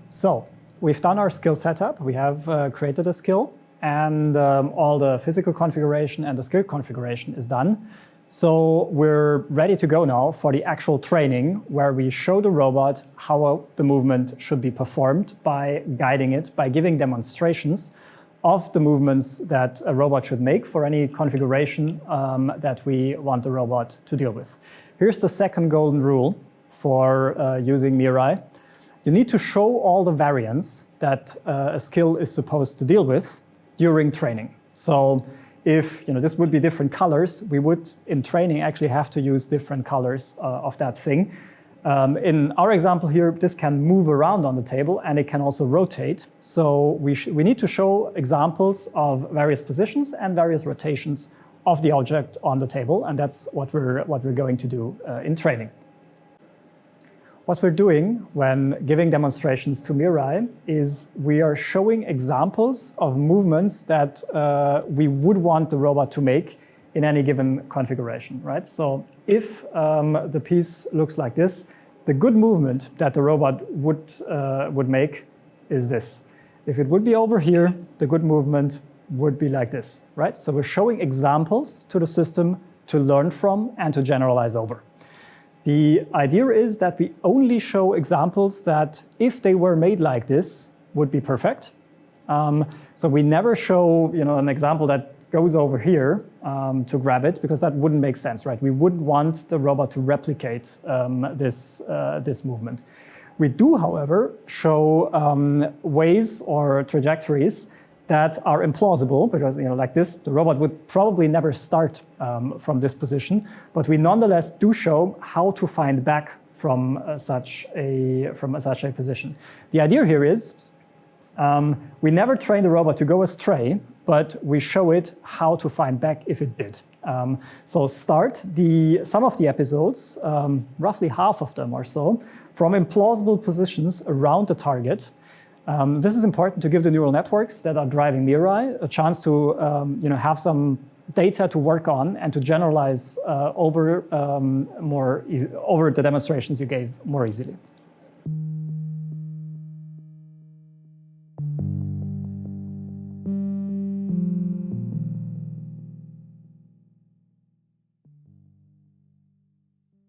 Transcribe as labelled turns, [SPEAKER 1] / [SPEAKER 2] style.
[SPEAKER 1] So we've done our skill setup. We have created a skill, and all the physical configuration and the skill configuration is done. So we're ready to go now for the actual training, where we show the robot how the movement should be performed by guiding it, by giving demonstrations of the movements that a robot should make for any configuration that we want the robot to deal with. Here's the second golden rule for using Mirai. You need to show all the variants that a skill is supposed to deal with during training. So if this would be different colors, we would, in training, actually have to use different colors of that thing. In our example here, this can move around on the table, and it can also rotate. So we need to show examples of various positions and various rotations of the object on the table, and that's what we're going to do in training. What we're doing when giving demonstrations to Mirai is we are showing examples of movements that we would want the robot to make in any given configuration, right? So if the piece looks like this, the good movement that the robot would make is this. If it would be over here, the good movement would be like this, right? So we're showing examples to the system to learn from and to generalize over. The idea is that we only show examples that, if they were made like this, would be perfect. So we never show an example that goes over here to grab it, because that wouldn't make sense, right? We wouldn't want the robot to replicate this movement. We do, however, show ways or trajectories that are implausible, because like this, the robot would probably never start from this position, but we nonetheless do show how to find back from such a position. The idea here is we never train the robot to go astray, but we show it how to find back if it did. So start some of the episodes, roughly half of them or so, from implausible positions around the target. This is important to give the neural networks that are driving Mirai a chance to have some data to work on and to generalize over the demonstrations you gave more easily.